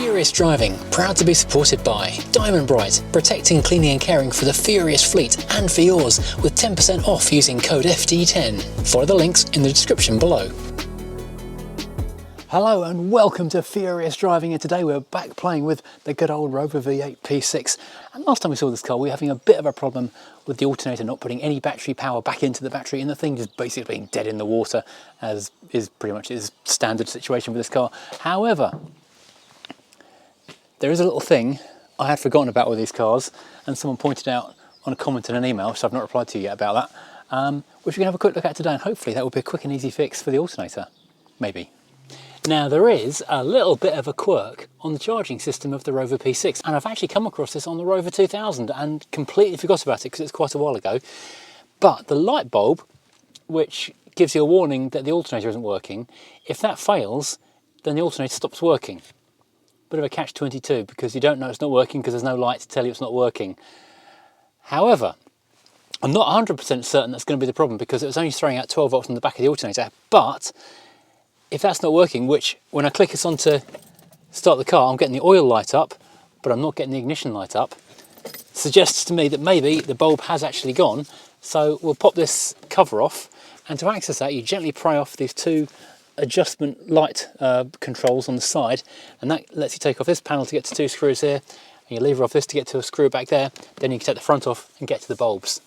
Furious Driving, proud to be supported by Diamond Bright, protecting, cleaning and caring for the Furious fleet and for yours, with 10% off using code FD10. Follow the links in the description below. Hello and welcome to Furious Driving, and today we're back playing with the good old Rover V8 P6. And last time we saw this car we were having a bit of a problem with the alternator not putting any battery power back into the battery, and the thing just basically being dead in the water, as is pretty much its standard situation with this car. However, there is a little thing I had forgotten about with these cars, and someone pointed out on a comment in an email, which I've not replied to yet about that, which we're going to have a quick look at today, and hopefully that will be a quick and easy fix for the alternator, maybe. Now there is a little bit of a quirk on the charging system of the Rover P6, and I've actually come across this on the Rover 2000 and completely forgot about it because it's quite a while ago. But the light bulb, which gives you a warning that the alternator isn't working, if that fails, then the alternator stops working. Bit of a catch-22 because you don't know it's not working because there's no light to tell you it's not working. However, I'm not 100% certain that's going to be the problem because it was only throwing out 12 volts on the back of the alternator, but if that's not working, which when I click this on to start the car, I'm getting the oil light up, but I'm not getting the ignition light up, suggests to me that maybe the bulb has actually gone. So we'll pop this cover off, and to access that you gently pry off these two adjustment light controls on the side, and that lets you take off this panel to get to two screws here, and you lever off this to get to a screw back there. Then you can take the front off and get to the bulbs.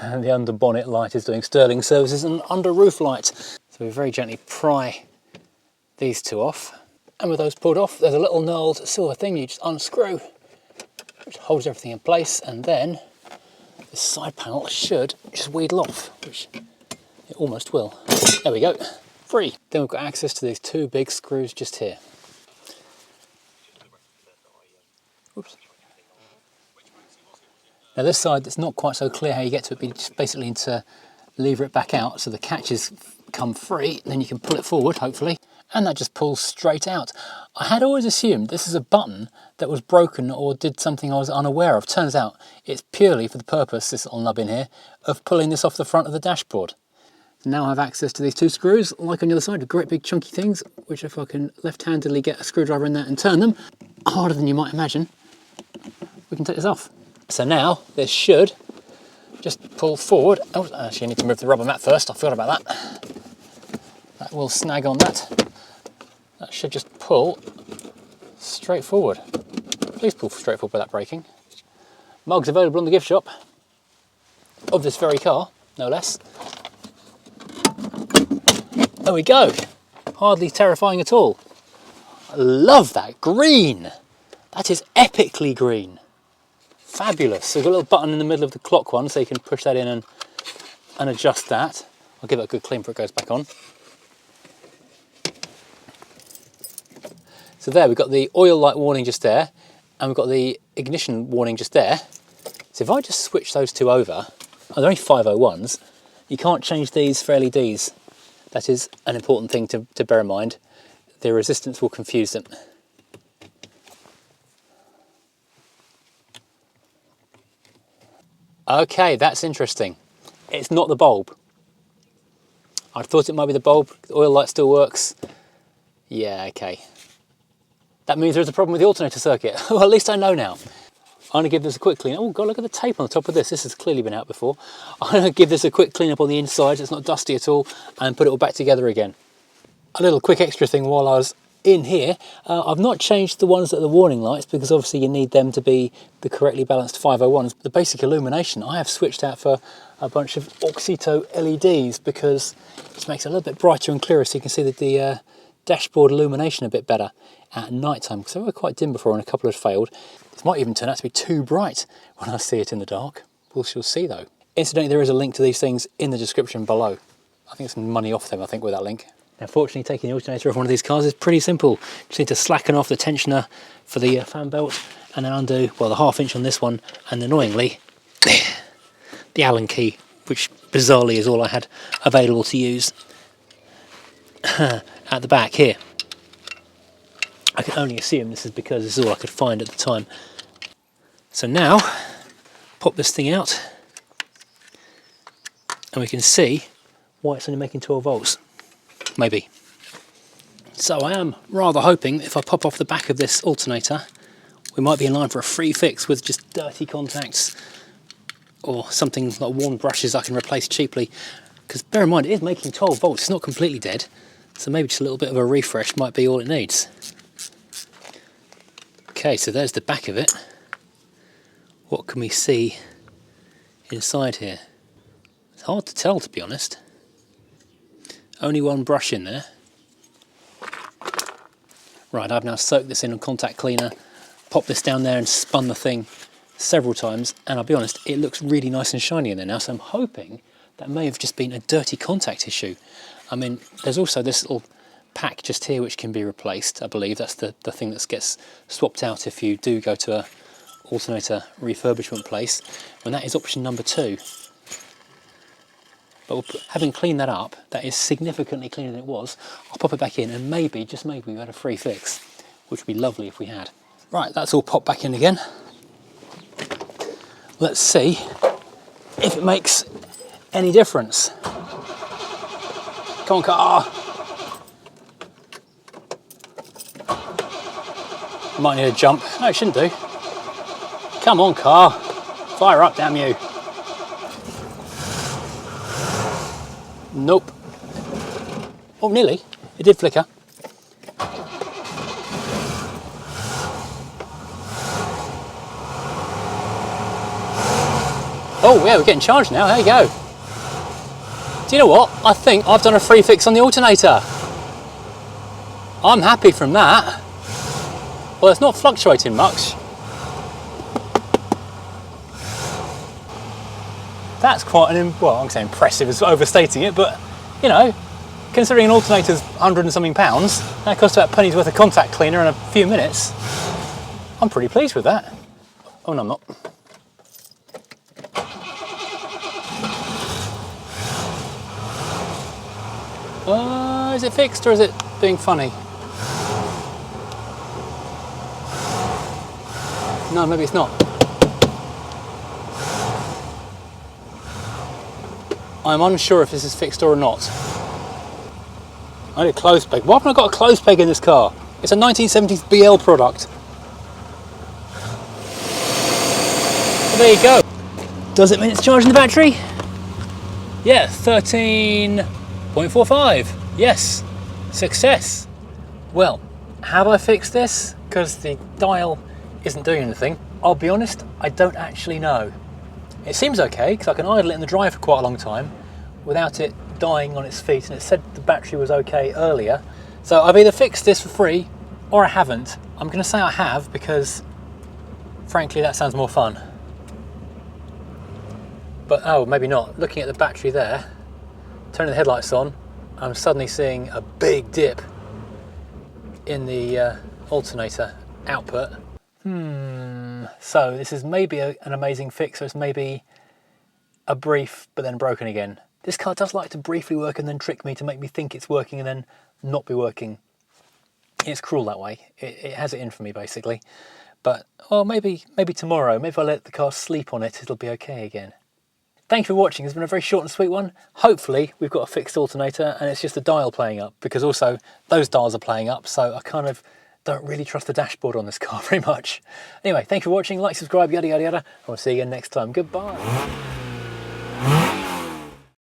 And the under bonnet light is doing sterling services, and under roof light. So we very gently pry these two off, and with those pulled off there's a little knurled silver thing you just unscrew, which holds everything in place, and then the side panel should just wheedle off, which it almost will. There we go, free. Then we've got access to these two big screws just here. Oops. Now this side, it's not quite so clear how you get to it, but you just basically need to lever it back out so the catches come free, then you can pull it forward, hopefully, and that just pulls straight out. I had always assumed this is a button that was broken or did something I was unaware of. Turns out it's purely for the purpose, this little nub in here, of pulling this off the front of the dashboard. Now I have access to these two screws, like on the other side, great big chunky things, which if I can left-handedly get a screwdriver in there and turn them, harder than you might imagine, we can take this off. So now this should just pull forward. Oh, actually I need to move the rubber mat first, I forgot about that. That will snag on that. That should just pull straight forward. Please pull straight forward without braking. Mugs available in the gift shop of this very car, no less. There we go. Hardly terrifying at all. I love that green. That is epically green. Fabulous. So we've got a little button in the middle of the clock one, so you can push that in and adjust that. I'll give it a good clean before it goes back on. So there, we've got the oil light warning just there, and we've got the ignition warning just there. So if I just switch those two over, they're only 501s, you can't change these for LEDs. That is an important thing to bear in mind. The resistance will confuse them. Okay, that's interesting. It's not the bulb. I thought it might be the bulb. The oil light still works. Yeah, okay. That means there's a problem with the alternator circuit. Well, at least I know now. I'm going to give this a quick clean. Oh God, look at the tape on the top of this. This has clearly been out before. I'm going to give this a quick clean up on the inside so it's not dusty at all, and put it all back together again. A little quick extra thing while I was in here, I've not changed the ones that are the warning lights because obviously you need them to be the correctly balanced 501s. The basic illumination I have switched out for a bunch of Oxito LEDs because it just makes it a little bit brighter and clearer, so you can see that the dashboard illumination a bit better at night time, because they were quite dim before and a couple had failed. This might even turn out to be too bright when I see it in the dark. We'll see though. Incidentally, there is a link to these things in the description below. I think some money off them, I think, with that link. Now, fortunately, taking the alternator off one of these cars is pretty simple. Just need to slacken off the tensioner for the fan belt, and then undo, well, the 1/2 inch on this one, and annoyingly, the Allen key, which bizarrely is all I had available to use at the back here. I can only assume this is because this is all I could find at the time. So now, pop this thing out, and we can see why it's only making 12 volts. Maybe. So I am rather hoping if I pop off the back of this alternator, we might be in line for a free fix with just dirty contacts or something like worn brushes I can replace cheaply. Because bear in mind, it is making 12 volts, it's not completely dead. So maybe just a little bit of a refresh might be all it needs. Okay, so there's the back of it. What can we see inside here? It's hard to tell, to be honest. Only one brush in there. Right, I've now soaked this in a contact cleaner, popped this down there and spun the thing several times, and I'll be honest, it looks really nice and shiny in there now, so I'm hoping that may have just been a dirty contact issue. I mean, there's also this little pack just here which can be replaced, I believe. That's the thing that gets swapped out if you do go to a alternator refurbishment place, and that is option number 2. But having cleaned that up, that is significantly cleaner than it was, I'll pop it back in and maybe, just maybe, we had a free fix, which would be lovely if we had. Right, that's all popped back in again. Let's see if it makes any difference. Come on, car. Might need a jump. No, it shouldn't do. Come on, car. Fire up, damn you. Nope. Oh, nearly. It did flicker. Oh, yeah, we're getting charged now. There you go. Do you know what? I think I've done a free fix on the alternator. I'm happy from that. Well, it's not fluctuating much. That's quite an, well, I'm saying impressive is overstating it, but you know, considering an alternator's 100 and something pounds, that costs about pennies worth of contact cleaner in a few minutes. I'm pretty pleased with that. Oh no, I'm not. Is it fixed or is it being funny? No, maybe it's not. I'm unsure if this is fixed or not. I need a clothes peg. Why haven't I got a clothes peg in this car? It's a 1970s BL product. Well, there you go. Does it mean it's charging the battery? Yeah, 13.45. Yes, success. Well, have I fixed this? Because the dial isn't doing anything. I'll be honest, I don't actually know. It seems okay, because I can idle it in the drive for quite a long time without it dying on its feet, and it said the battery was okay earlier. So I've either fixed this for free or I haven't. I'm going to say I have because, frankly, that sounds more fun. But, oh, maybe not. Looking at the battery there, turning the headlights on, I'm suddenly seeing a big dip in the alternator output. So this is maybe an amazing fix, or it's maybe a brief but then broken again. This car does like to briefly work and then trick me to make me think it's working and then not be working. It's cruel that way. It has it in for me basically. But well, maybe tomorrow, maybe if I let the car sleep on it, it'll be okay again. Thank you for watching. It's been a very short and sweet one. Hopefully we've got a fixed alternator and it's just the dial playing up, because also those dials are playing up, so I kind of don't really trust the dashboard on this car very much. Anyway, thank you for watching. Like, subscribe, yada yada yada. I'll see you again next time. Goodbye.